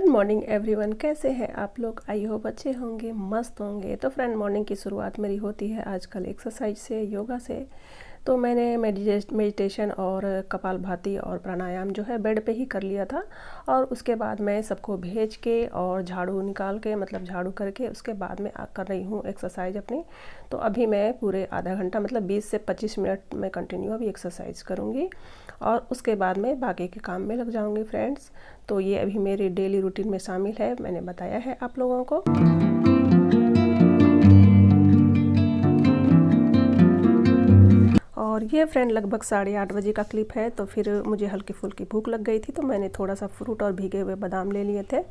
Good morning everyone, कैसे हैं आप लोग। आई होप अच्छे होंगे, मस्त होंगे। तो फ्रेंड, मॉर्निंग की शुरुआत मेरी होती है आजकल एक्सरसाइज से, योगा से। तो मैंने मेडिटेशन और कपालभाति और प्राणायाम जो है बेड पे ही कर लिया था। और उसके बाद मैं सबको भेज के और झाड़ू निकाल के, मतलब झाड़ू करके, उसके बाद में कर रही हूँ एक्सरसाइज अपनी। तो अभी मैं पूरे आधा घंटा, मतलब 20 से 25 मिनट में कंटिन्यू अभी एक्सरसाइज करूँगी और उसके बाद में बाकी के काम में लग जाऊँगी फ्रेंड्स। तो ये अभी मेरी डेली रूटीन में शामिल है, मैंने बताया है आप लोगों को। और ये फ्रेंड लगभग 8:30 बजे का क्लिप है। तो फिर मुझे हल्की फुल्की भूख लग गई थी, तो मैंने थोड़ा सा फ्रूट और भीगे हुए बादाम ले लिए थे।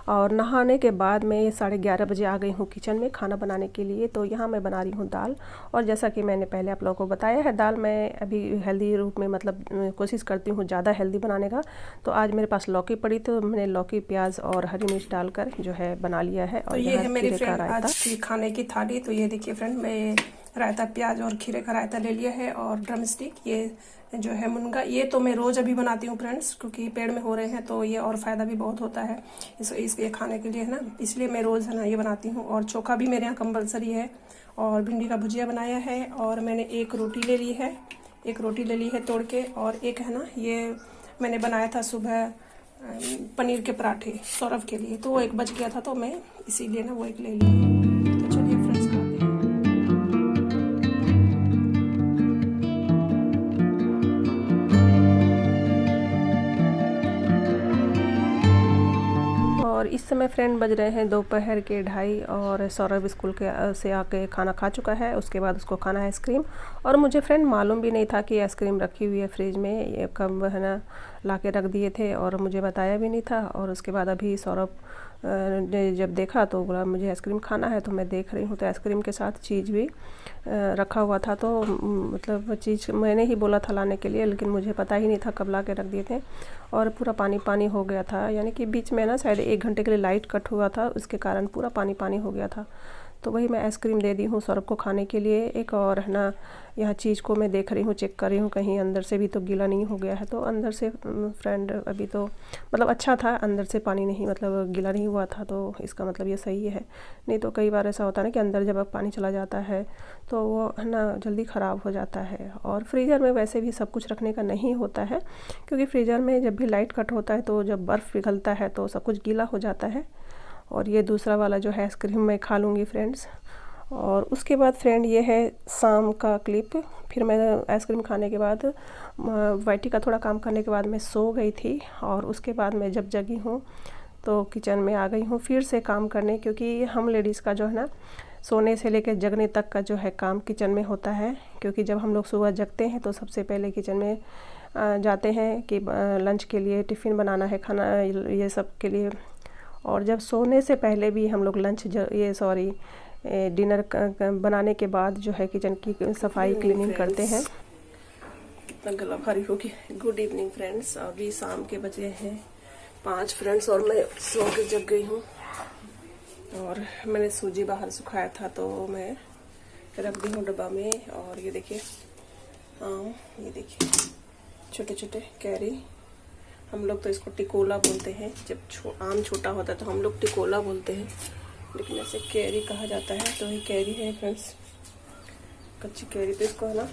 और नहाने के बाद मैं 11:30 बजे आ गई हूँ किचन में खाना बनाने के लिए। तो यहाँ मैं बना रही हूँ दाल। और जैसा कि मैंने पहले आप लोगों को बताया है, दाल मैं अभी हेल्दी रूप में, मतलब कोशिश करती हूँ ज़्यादा हेल्दी बनाने का। तो आज मेरे पास लौकी पड़ी, तो मैंने लौकी, प्याज और हरी मिर्च डालकर जो है बना लिया है। और तो ये है मेरी फ्रेंड आज की खाने की थाली। तो ये देखिए फ्रेंड, मैं रायता, प्याज और खीरे का रायता ले लिया है। और ड्रम स्टिक, ये जो है मुनगा, ये तो मैं रोज अभी बनाती हूँ फ्रेंड्स, क्योंकि पेड़ में हो रहे हैं तो ये और फायदा भी बहुत होता है इसके खाने के लिए, है ना। इसलिए मैं रोज है ना ये बनाती हूँ। और चोखा भी मेरे यहाँ कंपलसरी है। और भिंडी का भुजिया बनाया है। और मैंने एक रोटी ले ली है तोड़ के। और एक है ना, ये मैंने बनाया था सुबह पनीर के पराठे सौरभ के लिए, तो वो एक बच गया था, तो मैं इसीलिए ना वो एक ले ली। तो चलिए फ्रेंड्स खाते हैं। और इस समय फ्रेंड बज रहे हैं दोपहर के 2:30। और सौरभ स्कूल के से आके खाना खा चुका है। उसके बाद उसको खाना है आइसक्रीम। और मुझे फ्रेंड मालूम भी नहीं था कि आइसक्रीम रखी हुई है फ्रिज में, ये कब है ना ला के रख दिए थे और मुझे बताया भी नहीं था। और उसके बाद अभी सौरभ ने जब देखा तो बोला मुझे आइसक्रीम खाना है। तो मैं देख रही हूँ तो आइसक्रीम के साथ चीज़ भी रखा हुआ था। तो मतलब चीज़ मैंने ही बोला था लाने के लिए, लेकिन मुझे पता ही नहीं था कब ला के रख दिए थे। और पूरा पानी पानी हो गया था, यानी कि बीच में ना शायद 1 घंटे के लिए लाइट कट हुआ था, उसके कारण पूरा पानी पानी हो गया था। तो वही मैं आइसक्रीम दे दी हूँ सौरभ को खाने के लिए एक। और है ना, यहाँ चीज़ को मैं देख रही हूँ, चेक कर रही हूँ कहीं अंदर से भी तो गीला नहीं हो गया है। तो अंदर से फ्रेंड अभी तो मतलब अच्छा था, अंदर से पानी नहीं, मतलब गीला नहीं हुआ था। तो इसका मतलब ये सही है। नहीं तो कई बार ऐसा होता है ना कि अंदर जब पानी चला जाता है तो वो है ना जल्दी ख़राब हो जाता है। और फ्रीज़र में वैसे भी सब कुछ रखने का नहीं होता है, क्योंकि फ्रीज़र में जब भी लाइट कट होता है तो जब बर्फ़ पिघलता है तो सब कुछ गीला हो जाता है। और ये दूसरा वाला जो है आइसक्रीम मैं खा लूँगी फ्रेंड्स। और उसके बाद फ्रेंड ये है शाम का क्लिप। फिर मैं आइसक्रीम खाने के बाद वाइटी का थोड़ा काम करने के बाद मैं सो गई थी। और उसके बाद मैं जब जगी हूँ तो किचन में आ गई हूँ फिर से काम करने, क्योंकि हम लेडीज़ का जो है ना सोने से लेकर जगने तक का जो है काम किचन में होता है। क्योंकि जब हम लोग सुबह जगते हैं तो सबसे पहले किचन में जाते हैं कि लंच के लिए टिफ़िन बनाना है, खाना ये सब के लिए। और जब सोने से पहले भी हम लोग डिनर बनाने के बाद जो है किचन की सफाई क्लीनिंग करते हैं। कितना गला भारी हो गया। गुड इवनिंग फ्रेंड्स, अभी शाम के बजे हैं 5 फ्रेंड्स और मैं सो के जग गई हूँ। और मैंने सूजी बाहर सुखाया था तो मैं रख दी हूँ डब्बा में। और ये देखिए आम, ये देखिए छोटे छोटे कैरी, हम लोग तो इसको टिकोला बोलते हैं। जब आम छोटा होता है तो हम लोग टिकोला बोलते हैं, लेकिन ऐसे कैरी कहा जाता है। तो ये कैरी है फ्रेंड्स, कच्ची कैरी। तो इसको है ना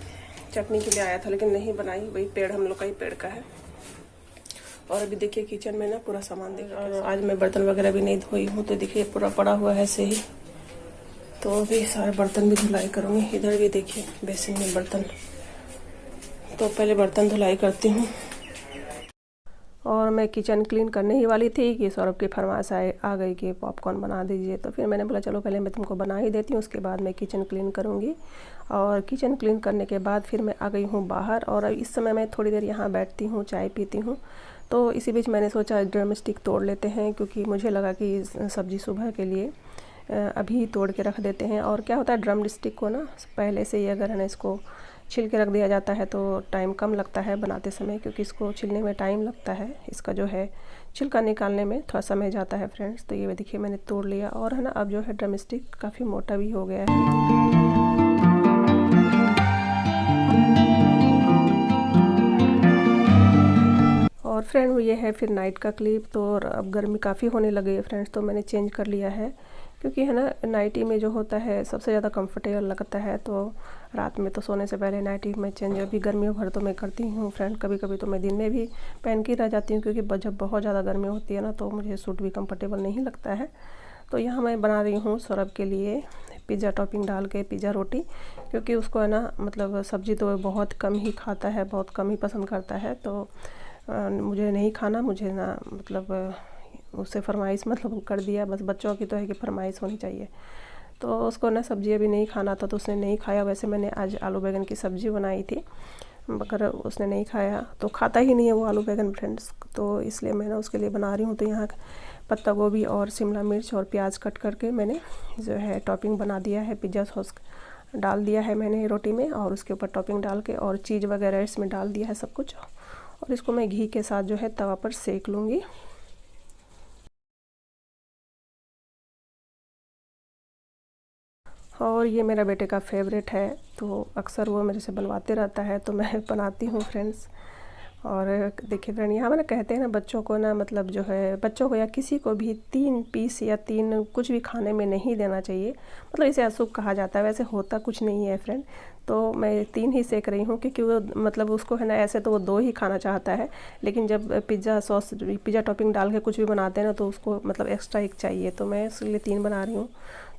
चटनी के लिए आया था लेकिन नहीं बनाई, वही पेड़ हम लोग का ही पेड़ का है। और अभी देखिए किचन में ना पूरा सामान देख। और आज मैं बर्तन वगैरह भी नहीं धोई हूँ, तो देखिए पूरा पड़ा हुआ है ऐसे ही। तो अभी सारे बर्तन भी धुलाई करूँगी। इधर भी देखिए बेसिन में बर्तन, तो पहले बर्तन धुलाई करती हूँ। और मैं किचन क्लीन करने ही वाली थी कि सौरभ की फरमाइश आ गई कि पॉपकॉर्न बना दीजिए। तो फिर मैंने बोला चलो पहले मैं तुमको बना ही देती हूँ, उसके बाद मैं किचन क्लीन करूँगी। और किचन क्लीन करने के बाद फिर मैं आ गई हूँ बाहर। और इस समय मैं थोड़ी देर यहाँ बैठती हूँ, चाय पीती हूँ। तो इसी बीच मैंने सोचा ड्रम स्टिक तोड़ लेते हैं, क्योंकि मुझे लगा कि सब्ज़ी सुबह के लिए अभी तोड़ के रख देते हैं। और क्या होता है, ड्रम स्टिक को ना पहले से ही अगर है ना इसको छिल के रख दिया जाता है तो टाइम कम लगता है बनाते समय, क्योंकि इसको छिलने में टाइम लगता है। इसका जो है छिलका निकालने में थोड़ा समय जाता है फ्रेंड्स। तो ये देखिए मैंने तोड़ लिया। और है ना अब जो है ड्रम स्टिक काफ़ी मोटा भी हो गया है। और फ्रेंड ये है फिर नाइट का क्लिप। तो और अब गर्मी काफ़ी होने लगी है फ्रेंड्स, तो मैंने चेंज कर लिया है, क्योंकि है ना नाइटी में जो होता है सबसे ज़्यादा कंफर्टेबल लगता है। तो रात में तो सोने से पहले नाइटी में चेंज अभी गर्मियों भर तो मैं करती हूँ फ्रेंड। कभी कभी तो मैं दिन में भी पहन के रह जाती हूँ, क्योंकि जब बहुत ज़्यादा गर्मी होती है ना तो मुझे सूट भी कंफर्टेबल नहीं लगता है। तो यहाँ मैं बना रही हूँ सौरभ के लिए पिज़्ज़ा टॉपिंग डाल के पिज़्ज़ा रोटी, क्योंकि उसको है ना मतलब सब्ज़ी तो बहुत कम ही खाता है, बहुत कम ही पसंद करता है। तो मुझे नहीं खाना, मुझे ना मतलब उससे फरमाइश मतलब कर दिया, बस बच्चों की तो है कि फरमाइश होनी चाहिए। तो उसको ना सब्ज़ी अभी नहीं खाना था तो उसने नहीं खाया। वैसे मैंने आज आलू बैंगन की सब्ज़ी बनाई थी, मगर उसने नहीं खाया, तो खाता ही नहीं है वो आलू बैंगन फ्रेंड्स। तो इसलिए मैं ना उसके लिए बना रही हूँ। तो यहाँ पत्ता गोभी और शिमला मिर्च और प्याज कट करके मैंने जो है टॉपिंग बना दिया है, पिज़्ज़ा सॉस डाल दिया है मैंने रोटी में, और उसके ऊपर टॉपिंग डाल के और चीज़ वगैरह इसमें डाल दिया है सब कुछ। और इसको मैं घी के साथ जो है तवा पर सेक लूँगी। और ये मेरा बेटे का फेवरेट है, तो अक्सर वो मेरे से बनवाते रहता है, तो मैं बनाती हूँ फ्रेंड्स। और देखिए फ्रेंड, यहाँ मैंने कहते हैं ना बच्चों को ना मतलब जो है बच्चों को या किसी को भी 3 पीस या 3 कुछ भी खाने में नहीं देना चाहिए, मतलब इसे अशुभ कहा जाता है। वैसे होता कुछ नहीं है फ्रेंड। तो मैं 3 ही सेक रही हूँ, क्योंकि वो मतलब उसको है ना ऐसे तो वो 2 ही खाना चाहता है, लेकिन जब पिज़्ज़ा सॉस पिज़्ज़ा टॉपिंग डाल के कुछ भी बनाते हैं ना तो उसको मतलब एक्स्ट्रा एक चाहिए। तो मैं इसलिए 3 बना रही हूँ।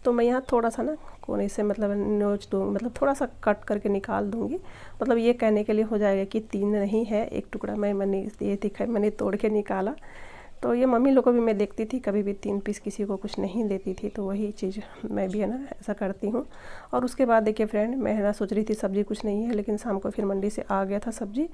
तो मैं यहाँ थोड़ा सा ना कोने से मतलब नोच दूँ, मतलब थोड़ा सा कट करके निकाल दूँगी। मतलब ये कहने के लिए हो जाएगा कि 3 नहीं है, एक टुकड़ा मैंने ये दिखा मैंने तोड़ के निकाला। तो ये मम्मी लोग को भी मैं देखती थी, कभी भी 3 पीस किसी को कुछ नहीं देती थी, तो वही चीज़ मैं भी है ना ऐसा करती हूँ। और उसके बाद देखिए फ्रेंड, मैं है ना सोच रही थी सब्ज़ी कुछ नहीं है, लेकिन शाम को फिर मंडी से आ गया था सब्ज़ी।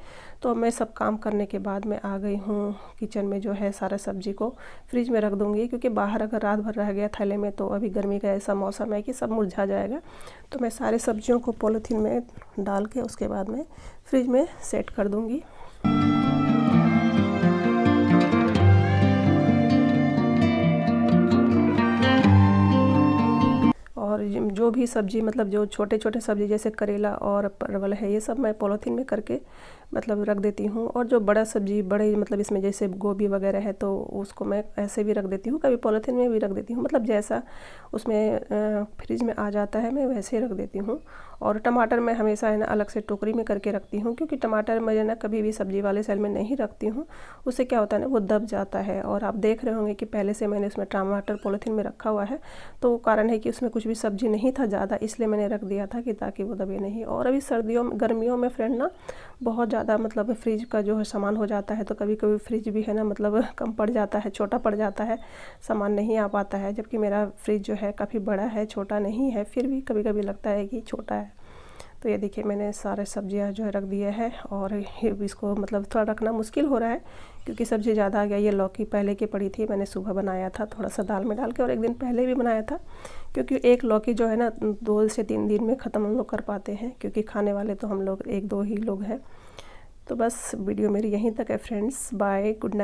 तो मैं सब काम करने के बाद मैं आ गई हूँ किचन में, जो है सारा सब्ज़ी को फ्रिज में रख दूँगी, क्योंकि बाहर अगर रात भर रह गया थैले में तो अभी गर्मी का ऐसा मौसम है कि सब मुरझा जाएगा। तो मैं सारे सब्जियों को पॉलीथीन में डाल के उसके बाद में फ्रिज में सेट कर दूँगी। और जो भी सब्ज़ी मतलब जो छोटे छोटे सब्ज़ी जैसे करेला और परवल है, ये सब मैं पॉलीथीन में करके मतलब रख देती हूँ। और जो बड़ा सब्ज़ी बड़े मतलब इसमें जैसे गोभी वगैरह है तो उसको मैं ऐसे भी रख देती हूँ, कभी पॉलीथीन में भी रख देती हूँ, मतलब जैसा उसमें फ्रिज में आ जाता है मैं वैसे ही रख देती हूँ। और टमाटर मैं हमेशा है ना अलग से टोकरी में करके रखती हूँ, क्योंकि टमाटर मैं ना कभी भी सब्ज़ी वाले सेल में नहीं रखती हूँ, उससे क्या होता है ना वो दब जाता है। और आप देख रहे होंगे कि पहले से मैंने उसमें टमाटर पॉलीथीन में रखा हुआ है, तो कारण है कि उसमें कुछ भी सब्ज़ी नहीं था ज़्यादा, इसलिए मैंने रख दिया था कि ताकि वो दबे नहीं। और अभी सर्दियों में गर्मियों में फ्रेंड ना बहुत ज़्यादा मतलब फ्रिज का जो है सामान हो जाता है, तो कभी कभी फ्रिज भी है ना मतलब कम पड़ जाता है, छोटा पड़ जाता है, सामान नहीं आ पाता है। जबकि मेरा फ्रिज जो है काफ़ी बड़ा है, छोटा नहीं है, फिर भी कभी कभी लगता है कि छोटा है। तो ये देखिए मैंने सारे सब्जियां जो है रख दिए हैं। और इसको मतलब थोड़ा रखना मुश्किल हो रहा है, क्योंकि सब्ज़ी ज़्यादा आ गया। ये लौकी पहले की पड़ी थी, मैंने सुबह बनाया था थोड़ा सा दाल में डाल के, और एक दिन पहले भी बनाया था, क्योंकि एक लौकी जो है ना 2 से 3 दिन में ख़त्म हम लोग कर पाते हैं, क्योंकि खाने वाले तो हम लोग 1-2 ही लोग हैं। तो बस वीडियो मेरी यहीं तक है फ्रेंड्स। Bye, good night.